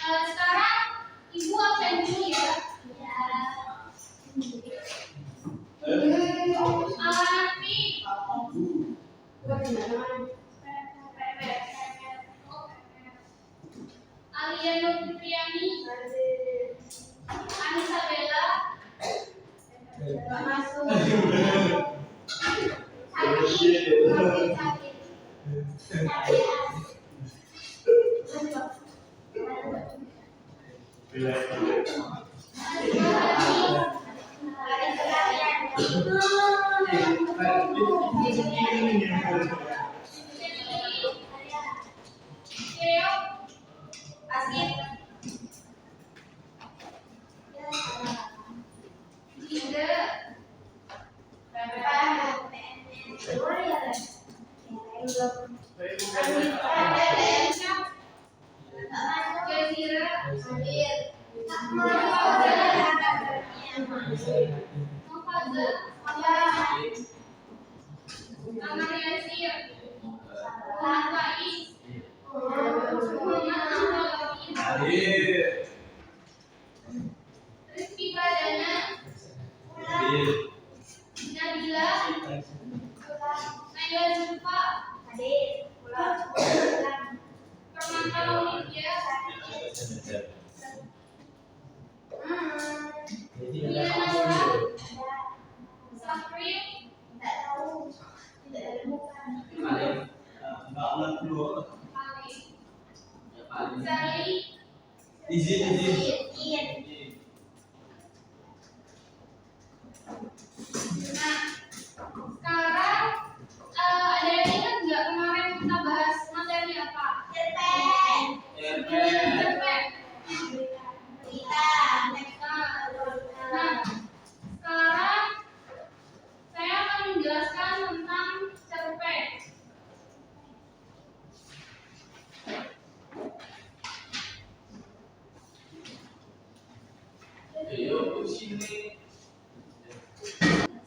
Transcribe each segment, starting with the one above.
Sekarang ibu absen dulu ya. Aliano Fitriani, Anissa Bella, masuk.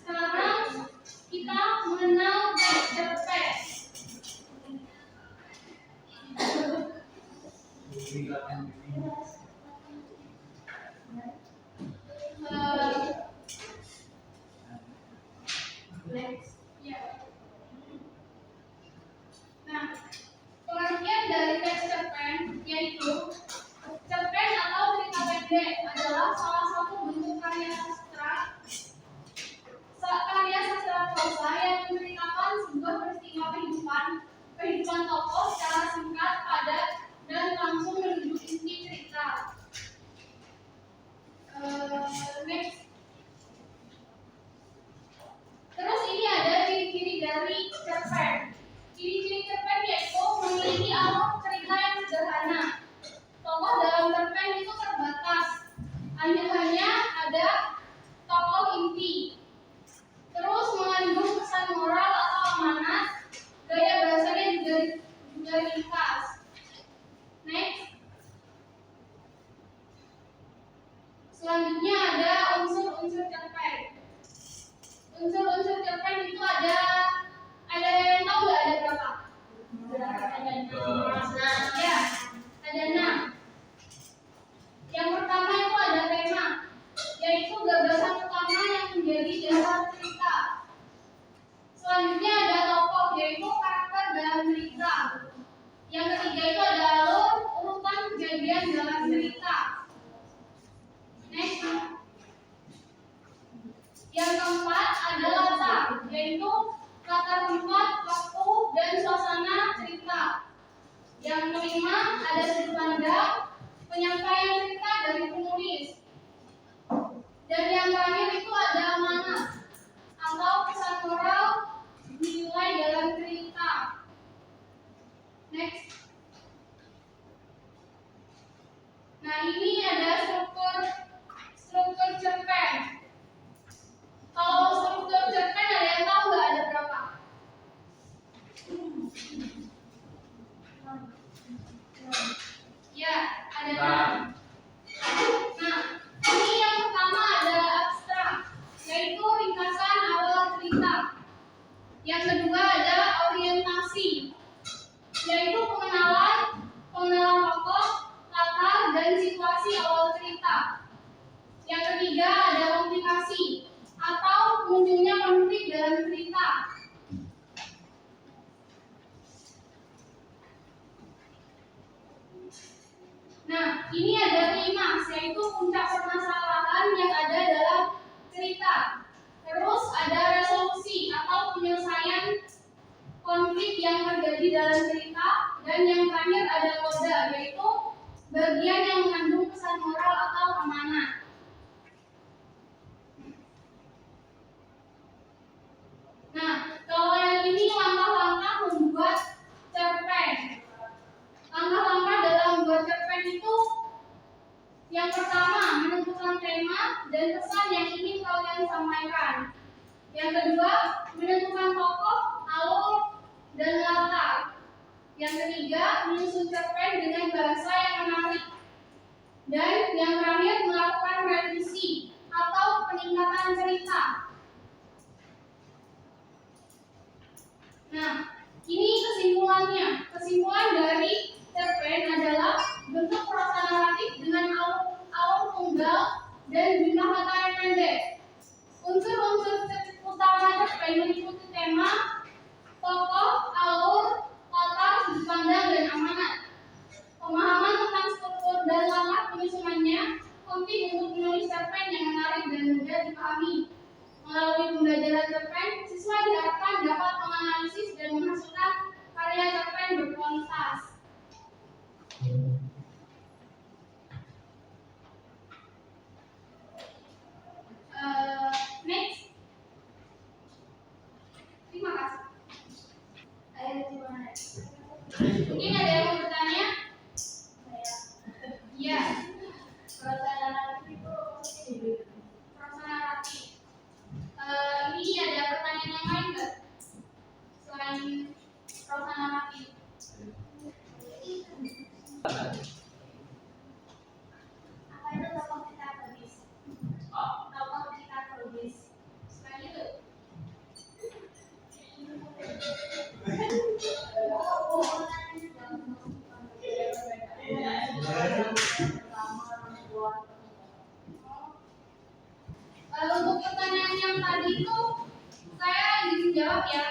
Sekarang kita mengenal cerpen. Nah, pengertian dari teks cerpen yaitu cerpen atau cerita pendek adalah salah satu bentuk karya sastra prosa yang menceritakan sebuah peristiwa kehidupan tokoh secara singkat, padat, dan langsung menuju inti cerita. Next. Terus ini ada ciri-ciri dari cerpen. Ciri-ciri cerpen yaitu memiliki alur cerita yang sederhana. Tokoh dalam cerpen itu terbatas, hanya ada tokoh inti. Terus mengandung pesan moral atau amanat. Gaya bahasanya juga ringkas. Next. Selanjutnya ada unsur-unsur cerpen. Unsur-unsur cerpen itu ada yang tahu nggak ada berapa? Ada 6. Yang pertama itu ada tema, yaitu gagasan utama yang menjadi dasar cerita. Selanjutnya ada tokoh, yaitu karakter dalam cerita. Yang ketiga itu ada alur, urutan kejadian dalam cerita. Next. Yang keempat ada latar, yaitu latar tempat, waktu, dan suasana cerita. Yang kelima ada sudut pandang, penyampaian cerita dari penulis. Dan yang terakhir itu ada amanat atau pesan moral dinilai dalam cerita. Next. Nah, ini ada struktur cerpen. Kalau struktur cerpen ada yang tahu nggak ada berapa? Ya, ada 6. Nah, ini yang pertama ada abstrak, yaitu ringkasan awal cerita. Yang kedua ada orientasi, yaitu pengenalan, ini ada klimaks, yaitu puncak permasalahan yang ada dalam cerita. Terus ada resolusi atau penyelesaian konflik yang terjadi dalam cerita, dan yang terakhir ada koda, yaitu bagian yang mengandung pesan moral atau amanah. Nah, kalau yang ini langkah-langkah membuat cerpen. Langkah-langkah dalam membuat cerpen itu, yang pertama menentukan tema dan pesan yang ingin kalian sampaikan. Yang kedua menentukan tokoh, alur, dan latar. Yang ketiga menyusun cerpen dengan bahasa yang menarik. Dan yang terakhir melakukan revisi atau peningkatan cerita. Nah, ini kesimpulannya. Kesimpulan dari cerpen adalah bentuk prosa naratif dengan alur tunggal dan jumlah kata yang pendek. Unsur-unsur utama cerpen meliputi tema, tokoh, alur, latar, sudut pandang, dan amanat. Pemahaman tentang struktur dan latar penyusunannya penting untuk menulis cerpen yang menarik dan mudah dipahami. Melalui pembelajaran cerpen, siswa diharapkan dapat menganalisis dan menghasilkan karya cerpen berkualitas. Next. Terima kasih. Mungkin ada yang mau bertanya? Iya. Prosa naratif. Ini ada pertanyaan yang lain nggak? Selain prosa naratif. Apa itu tokoh psikologis? Tokoh psikologis. Selain itu. Untuk pertanyaan yang tadi itu saya ingin jawab ya.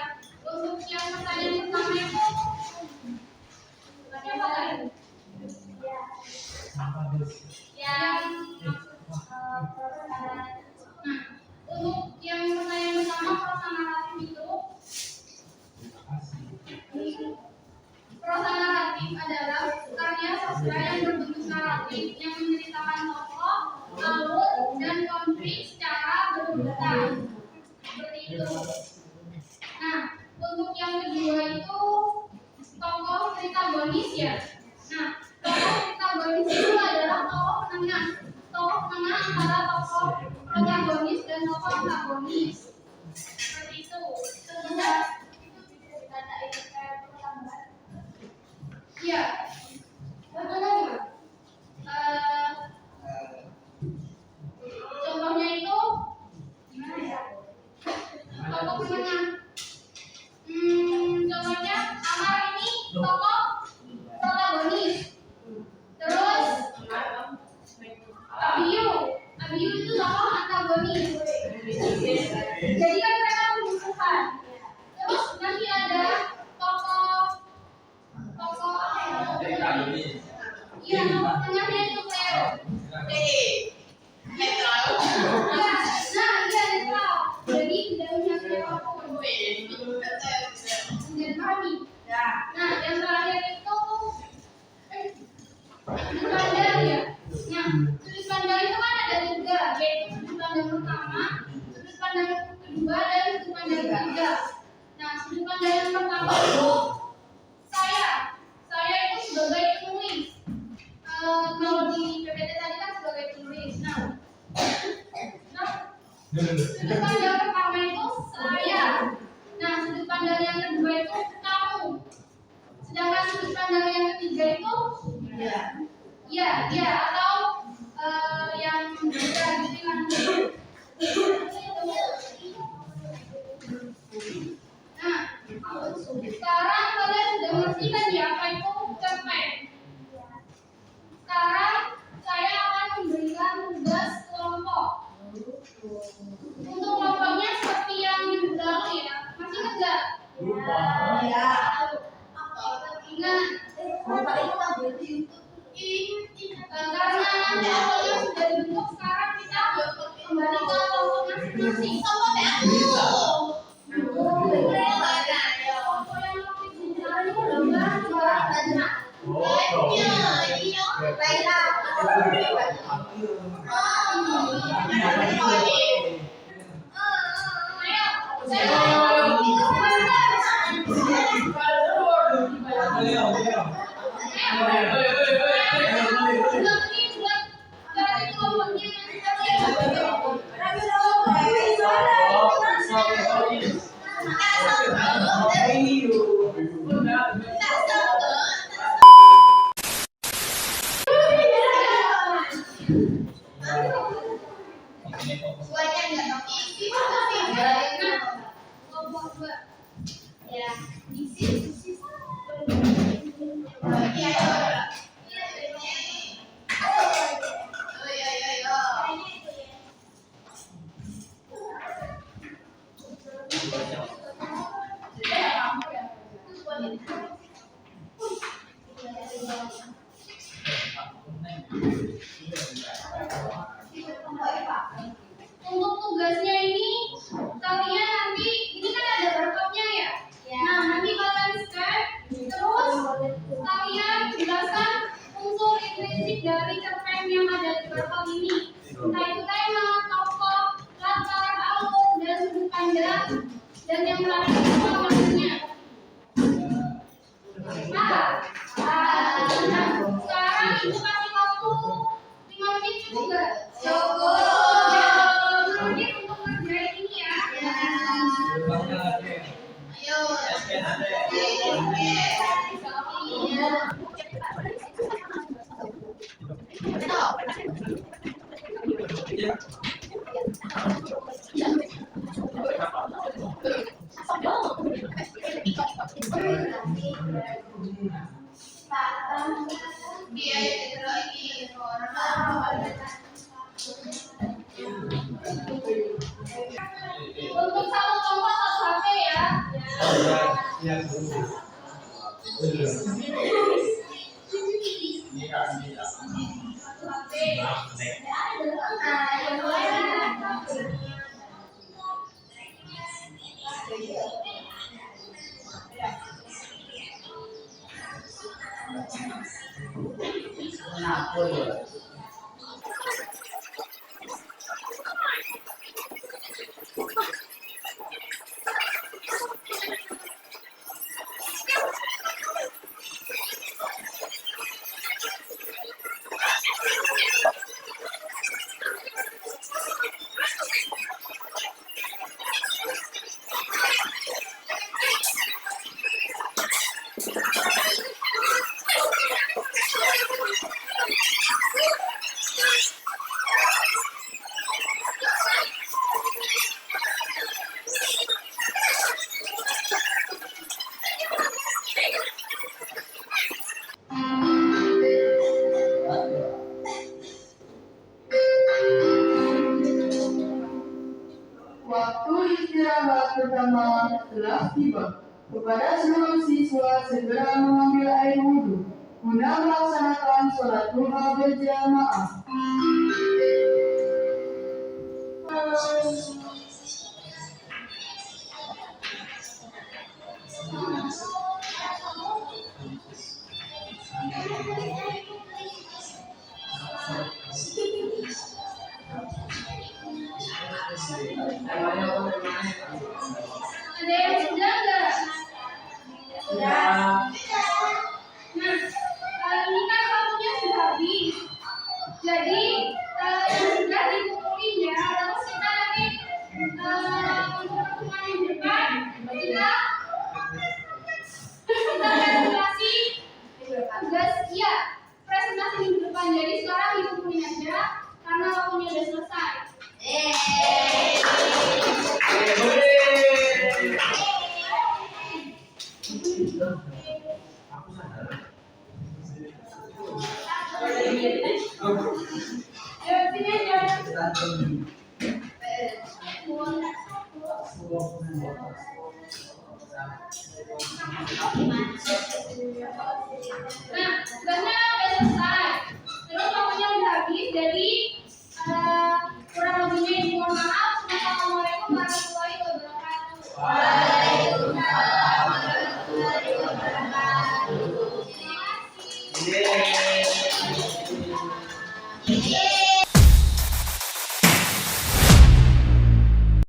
Untuk yang pertanyaan pertama itu siapa tadi? Yang untuk yang pertanyaan pertama prosa naratif itu, prosa naratif adalah karya sastra yang berbentuk naratif yang menceritakan tokoh, alur, dan konflik secara berurutan. Seperti itu. Nah, untuk yang kedua itu tokoh protagonis ya. Nah, tokoh protagonis itu adalah tokoh penengah. Tokoh penengah antara tokoh protagonis dan tokoh antagonis. Seperti itu. Sebenarnya itu bisa dikatain kayak pertambahan. Iya. Betul. Contohnya itu gimana ya? Tokoh penengah. Contohnya Amar ini tokoh protagonis. Terus Abiyu itu tokoh antagonis. Jadi kan mereka bermusuhan. Terus nanti ada tokoh iya, tokoh tengahnya itu Cleo. Netral. Ya, nah iya netral. Jadi tidak punya siapapun. Dan kami. Nah, yang terakhir itu sudut pandang ya. Nah, sudut pandang itu kan ada tiga, yaitu sudut pandang pertama, sudut pandang kedua, dan sudut pandang ketiga. Nah, sudut pandang yang pertama itu saya itu sebagai penulis. Kalau di PPT tadi kan sebagai penulis. Nah, sudut pandang pertama itu saya. Nah, sudut pandang yang kedua itu kamu. Sedangkan sudut pandang yang ketiga itu ya atau yang berbeda gitu kan. Nah, sekarang kalian sudah ngerti kan ya apa itu cerpen. Sekarang saya akan memberikan tugas kelompok. Untuk kelompoknya seperti yang minggu lalu ya. Masih ingat nggak? Ingat. Karena nanti awalnya sudah dibentuk, sekarang kita kembali ke kelompok masing-masing. Kelompok Untuk tugasnya ini, kalian nanti, ini kan ada berkopnya ya? Nah, nanti kalian scan, terus kalian jelaskan unsur intrinsik dari cerpen yang ada di berkop ini. Entah itu tema, tokoh, latar, alur, dan sudut pandang, dan yang menarik semua maksudnya. Nah, sekarang ibu kasih waktu 5 menit cukup nggak? Cukup. 5 menit untuk ngerjain ini ya. Ayo. Untuk satu kelompok satu HP ya. Waktu istirahat pertama telah tiba. Kepada seluruh siswa segera mengambil air wudhu guna melaksanakan sholat duha berjamaah. Ada yang sudah nggak? Sudah. Nah, ini kan waktunya sudah habis. Jadi yang sudah dikumpulin ya. Terus kita nanti untuk pertemuan yang depan kita presentasi tugas ya presentasi minggu depan. Jadi sekarang dikumpulin aja karena waktunya udah selesai.